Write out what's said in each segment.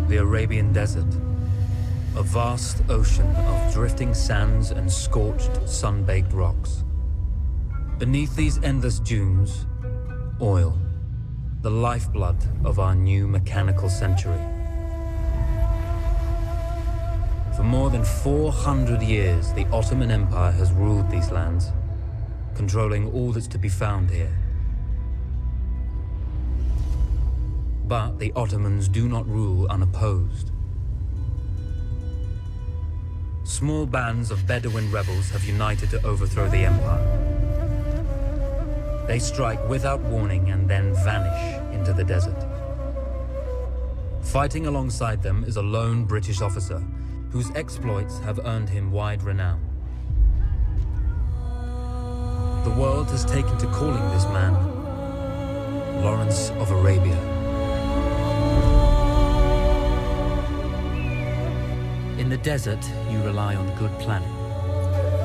The Arabian Desert, a vast ocean of drifting sands and scorched, sun-baked rocks. Beneath these endless dunes, oil, the lifeblood of our new mechanical century. For more than 400 years, the Ottoman Empire has ruled these lands, controlling all that's to be found here. But the Ottomans do not rule unopposed. Small bands of Bedouin rebels have united to overthrow the empire. They strike without warning and then vanish into the desert. Fighting alongside them is a lone British officer whose exploits have earned him wide renown. The world has taken to calling this man Lawrence of Arabia. In the desert, you rely on good planning,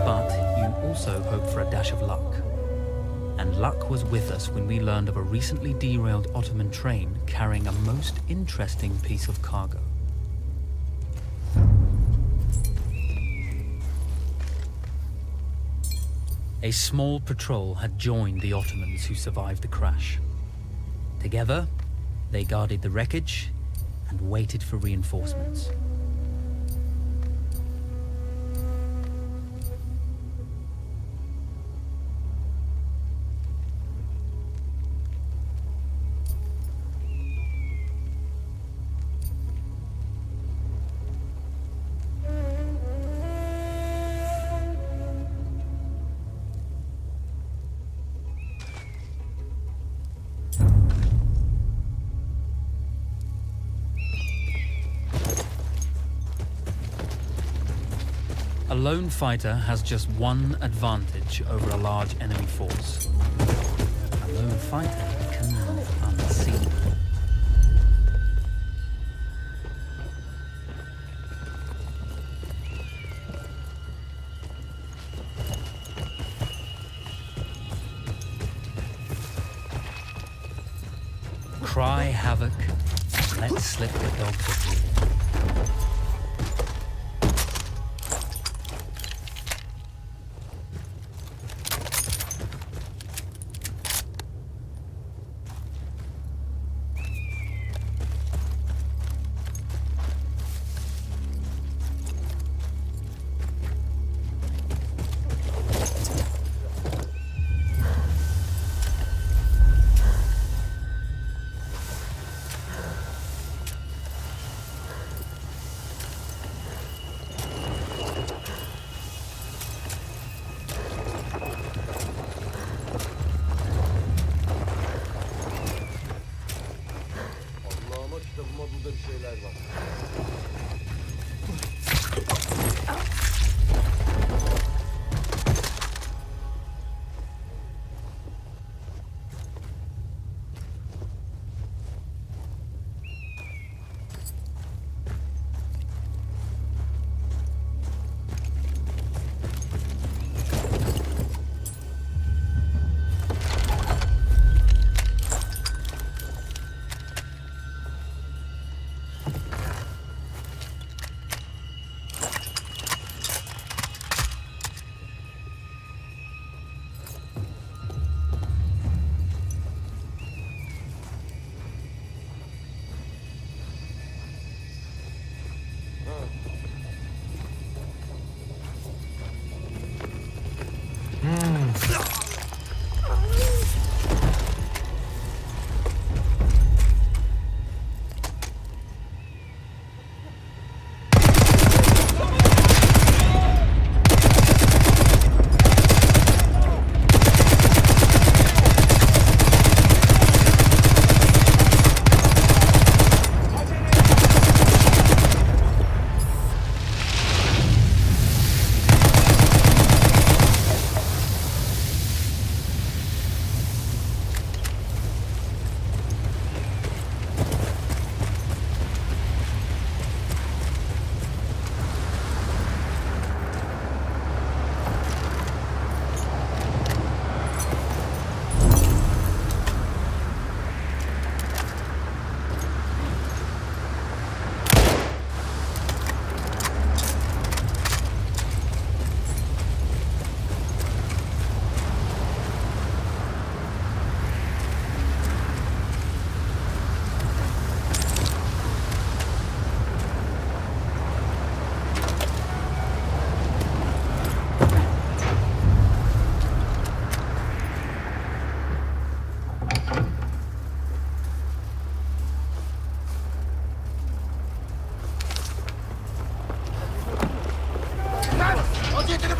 but you also hope for a dash of luck. And luck was with us when we learned of a recently derailed Ottoman train carrying a most interesting piece of cargo. A small patrol had joined the Ottomans who survived the crash. Together, they guarded the wreckage and waited for reinforcements. A lone fighter has just one advantage over a large enemy force. A lone fighter can move unseen. Cry havoc, let slip the dogs of war.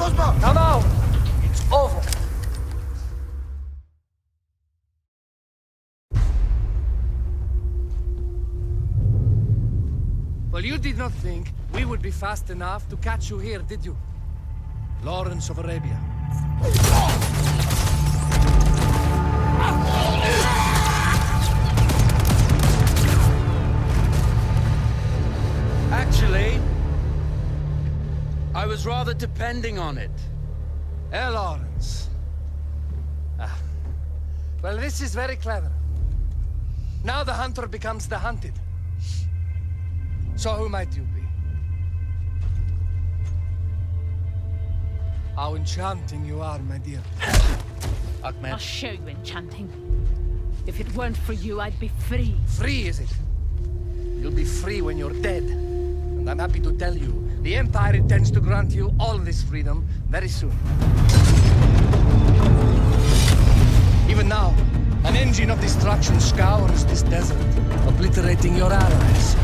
Come out! It's over! Well, you did not think we would be fast enough to catch you here, did you? Lawrence of Arabia. Actually, I was rather depending on it. Lawrence. Well, this is very clever. Now the hunter becomes the hunted. So who might you be? How enchanting you are, my dear. Ahmed. I'll show you enchanting. If it weren't for you, I'd be free. Free, is it? You'll be free when you're dead. And I'm happy to tell you, the Empire intends to grant you all this freedom very soon. Even now, an engine of destruction scours this desert, obliterating your allies,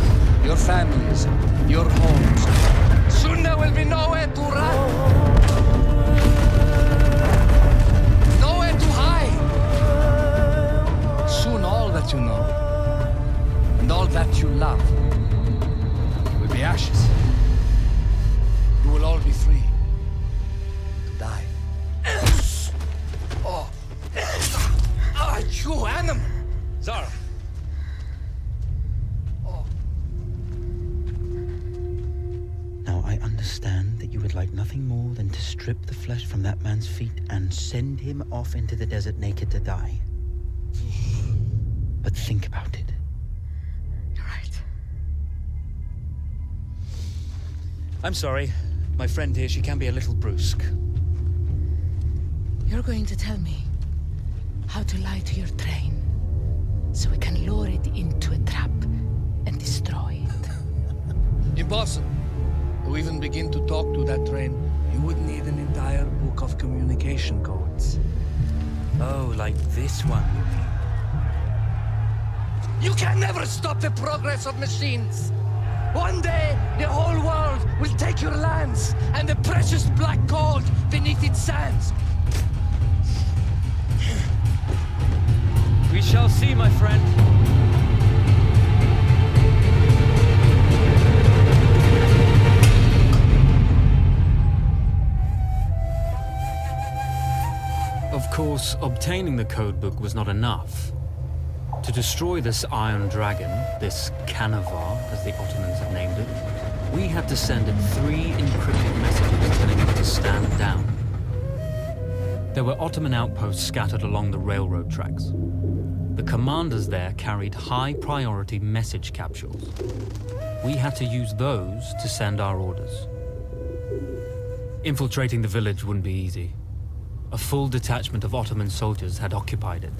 your families, your homes. Soon there will be nowhere to run. Nowhere to hide. Soon all that you know, and all that you love, will be ashes. You will all be free to die. Oh. Ah, you animal! Zara. Now I understand that you would like nothing more than to strip the flesh from that man's feet and send him off into the desert naked to die. But think about it. You're right. I'm sorry. My friend here, she can be a little brusque. You're going to tell me how to lie to your train, so we can lure it into a trap and destroy it. Impossible. To even begin to talk to that train, you would need an entire book of communication codes. Oh, like this one, you mean? You can never stop the progress of machines. One day, the whole world will take your lands and the precious black gold beneath its sands. We shall see, my friend. Of course, obtaining the codebook was not enough. To destroy this Iron Dragon, this Canavar, as the Ottomans had named it, we had to send it 3 encrypted messages telling it to stand down. There were Ottoman outposts scattered along the railroad tracks. The commanders there carried high-priority message capsules. We had to use those to send our orders. Infiltrating the village wouldn't be easy. A full detachment of Ottoman soldiers had occupied it.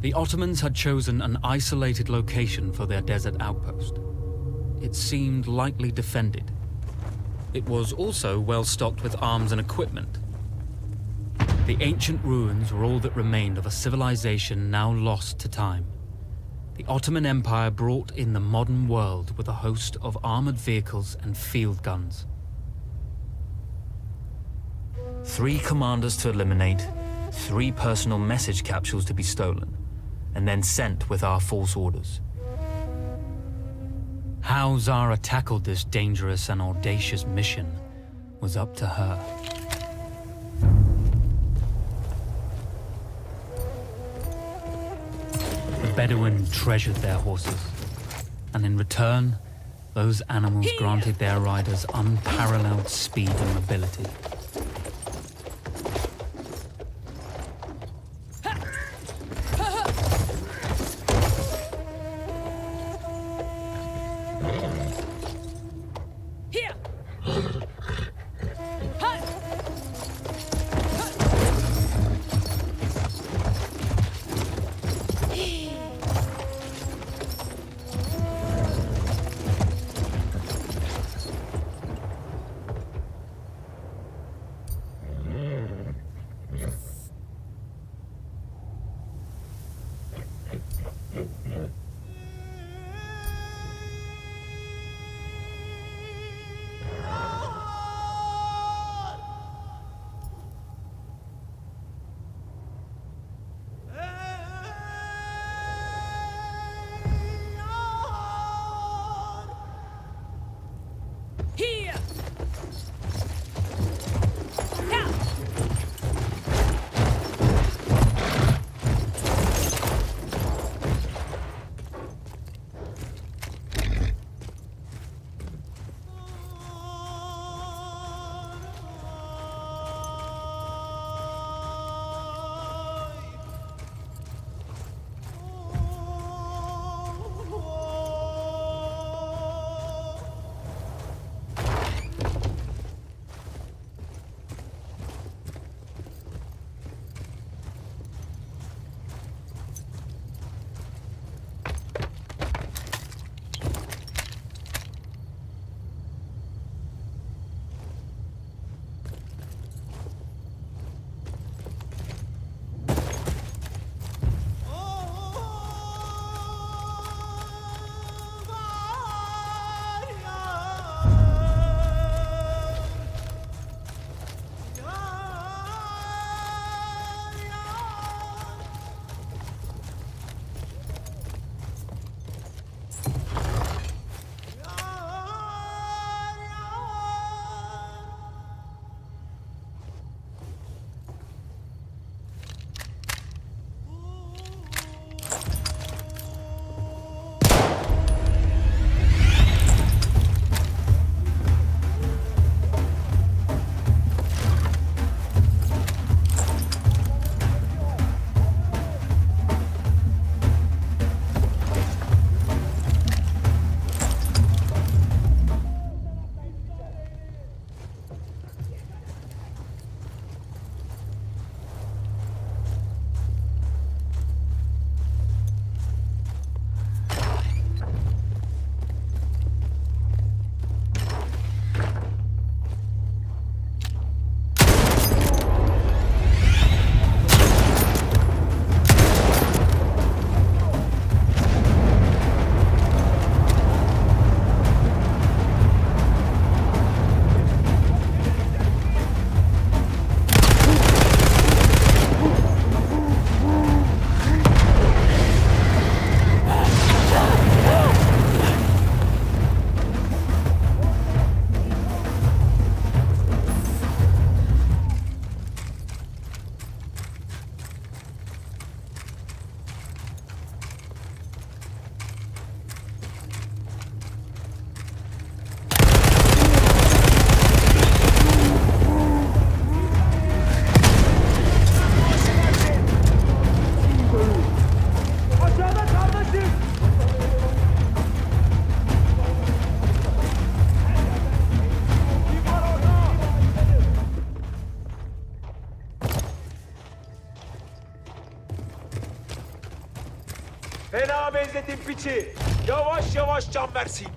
The Ottomans had chosen an isolated location for their desert outpost. It seemed lightly defended. It was also well stocked with arms and equipment. The ancient ruins were all that remained of a civilization now lost to time. The Ottoman Empire brought in the modern world with a host of armored vehicles and field guns. 3 commanders to eliminate, 3 personal message capsules to be stolen, and then sent with our false orders. How Zara tackled this dangerous and audacious mission was up to her. The Bedouin treasured their horses, and in return, those animals granted their riders unparalleled speed and mobility. devletin piçi. Yavaş yavaş can versin.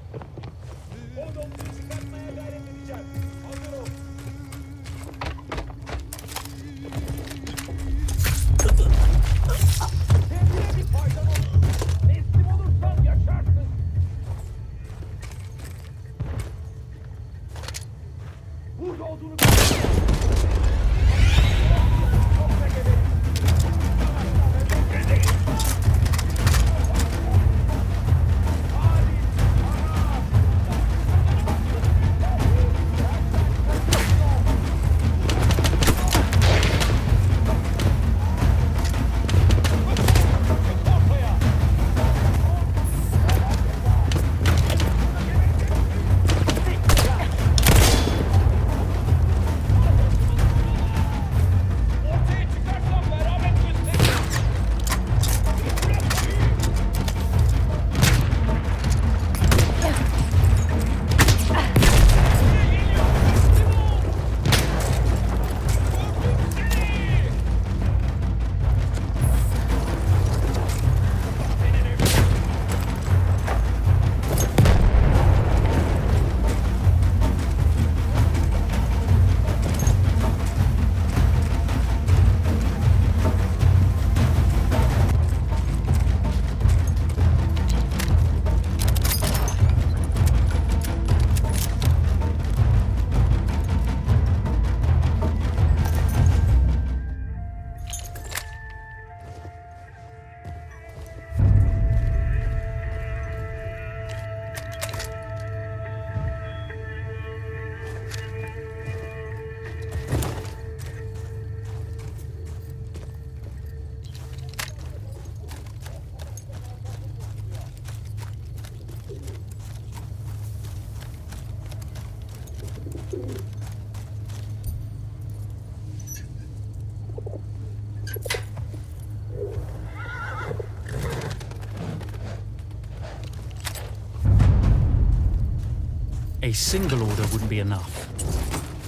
A single order wouldn't be enough.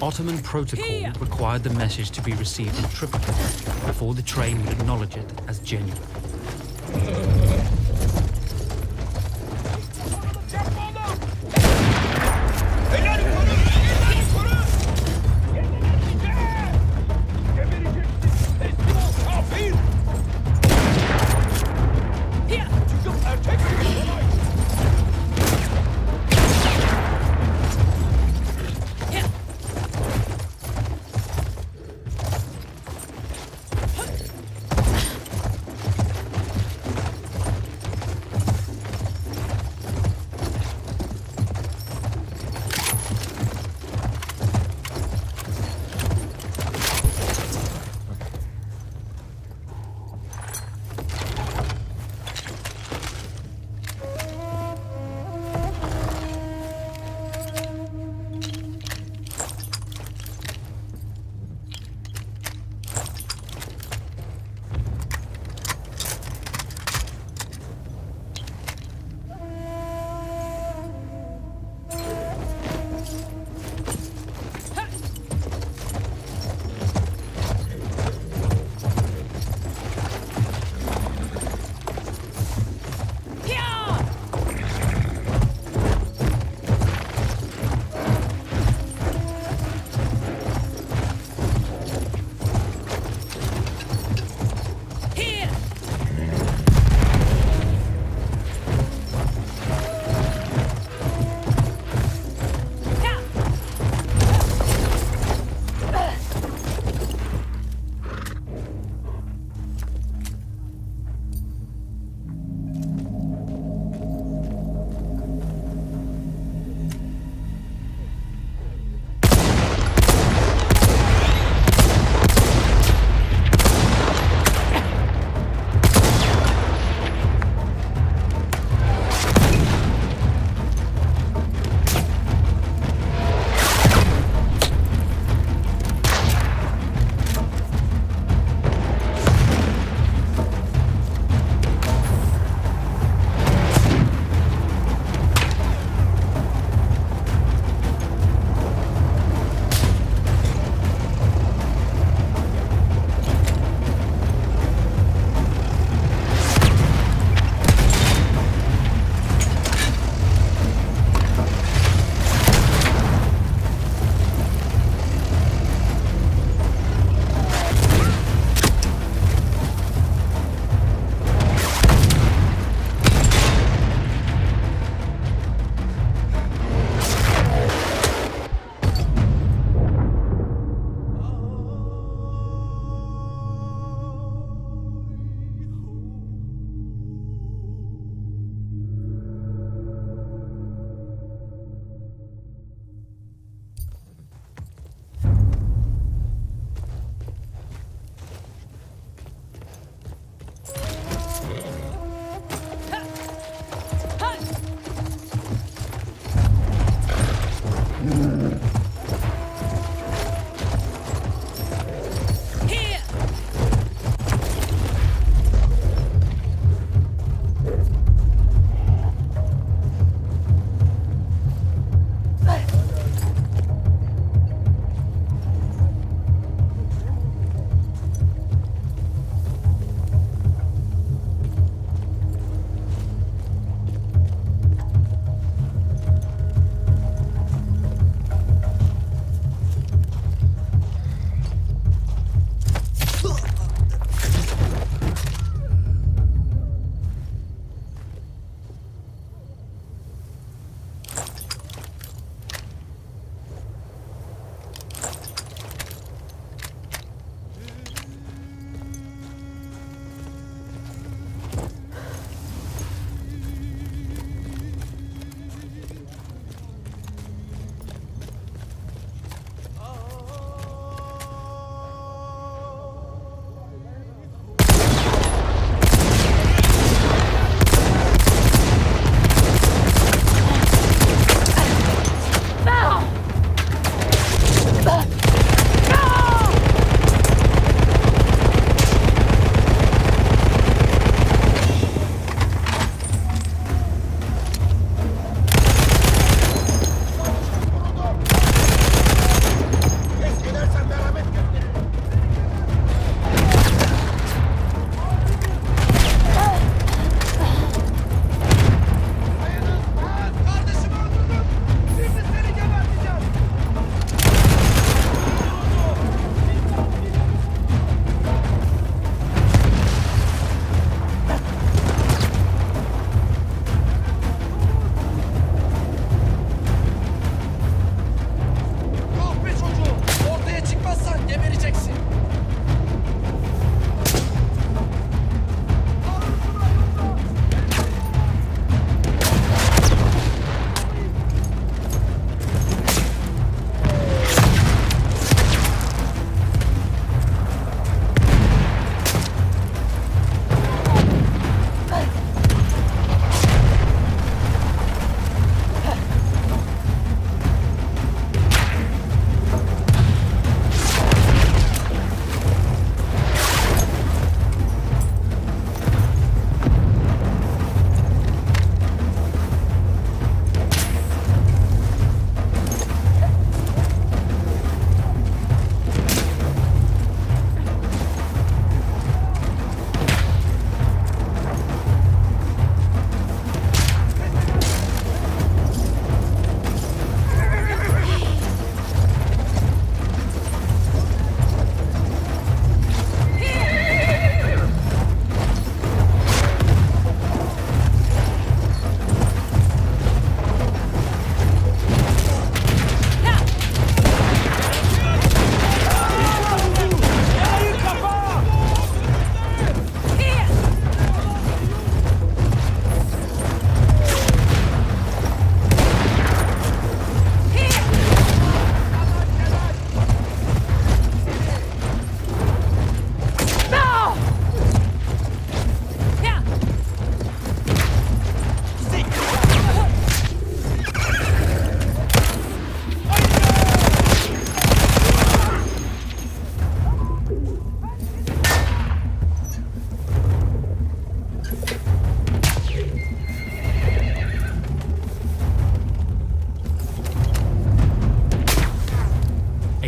Ottoman protocol required the message to be received in triplicate before the train would acknowledge it as genuine.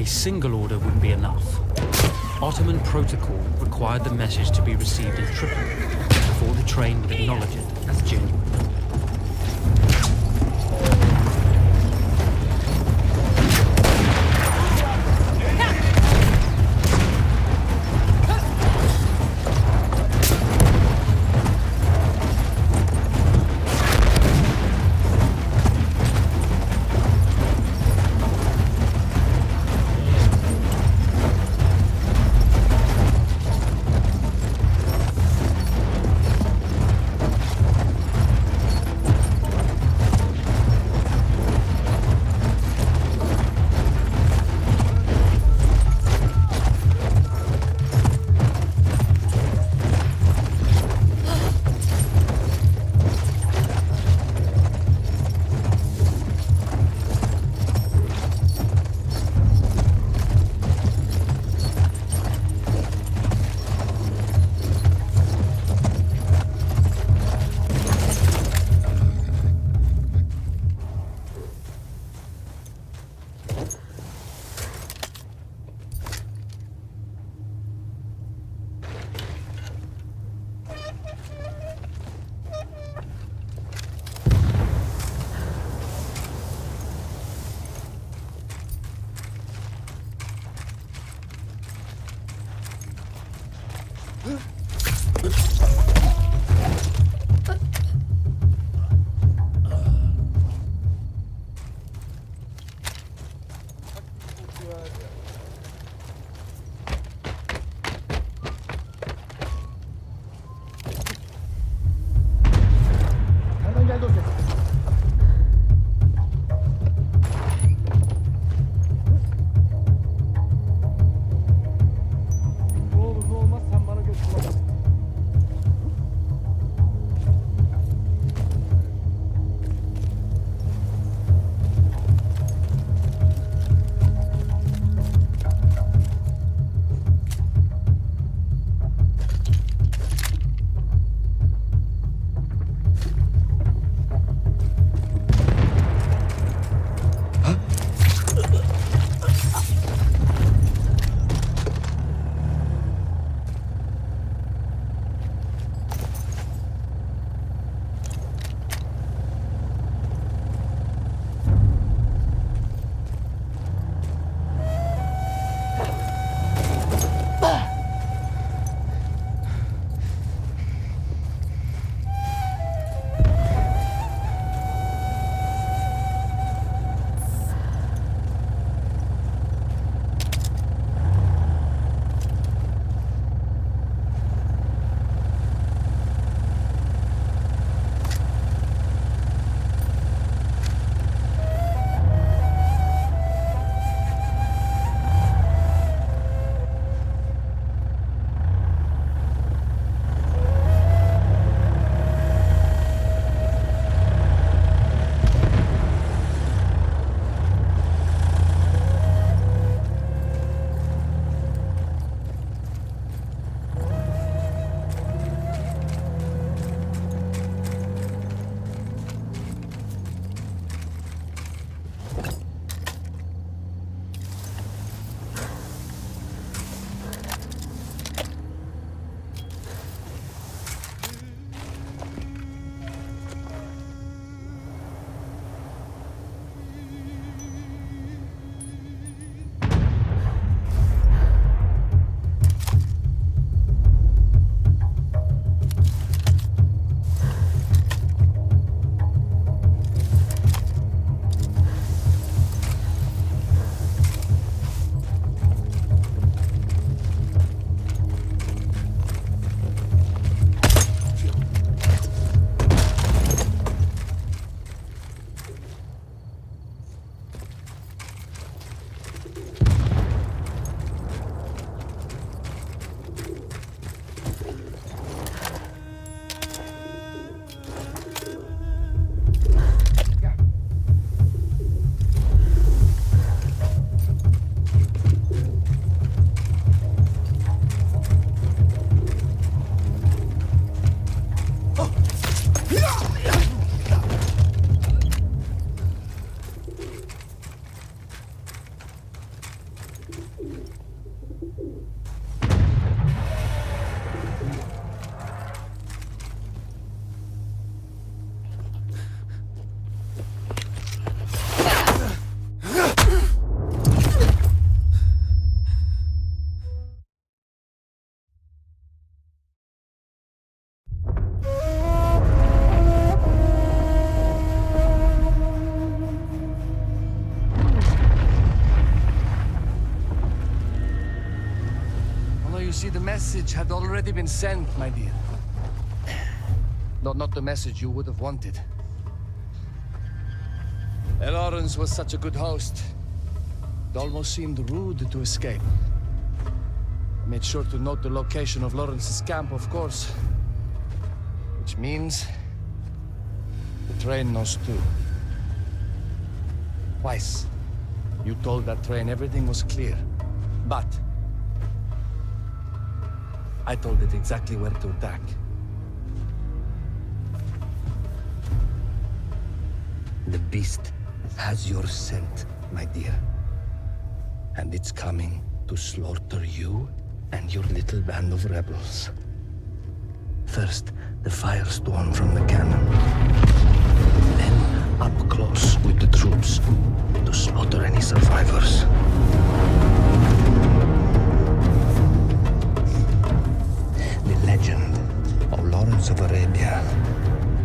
single order wouldn't be enough. Ottoman protocol required the message to be received in Tripoli before the train would acknowledge it as genuine. message had already been sent, my dear. Not the message you would have wanted. Lawrence was such a good host. It almost seemed rude to escape. I made sure to note the location of Lawrence's camp, of course. Which means the train knows too. Twice, you told that train everything was clear. But I told it exactly where to attack. The beast has your scent, my dear. And it's coming to slaughter you and your little band of rebels. First, the firestorm from the cannon. Then, up close with the troops to slaughter any survivors. The legend of Lawrence of Arabia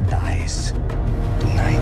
dies tonight.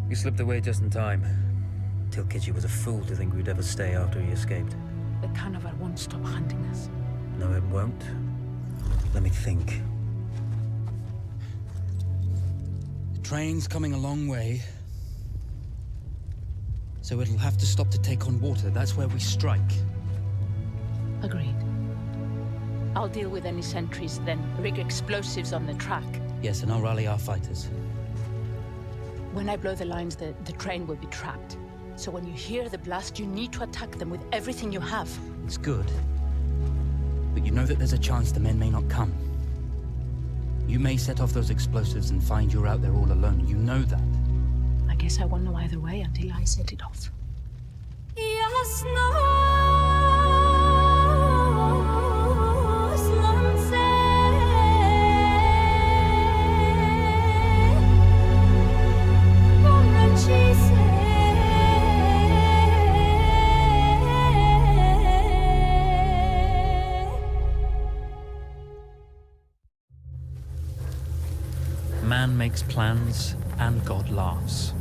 You slipped away just in time. Tilkitchy was a fool to think we'd ever stay after he escaped. The Canavar won't stop hunting us. No, it won't. Let me think. The train's coming a long way. So it'll have to stop to take on water. That's where we strike. Agreed. I'll deal with any sentries, then rig explosives on the track. Yes, and I'll rally our fighters. When I blow the lines, the train will be trapped. So when you hear the blast, you need to attack them with everything you have. It's good. But you know that there's a chance the men may not come. You may set off those explosives and find you're out there all alone. You know that. I guess I won't know either way until I set it off. Man makes plans, and God laughs.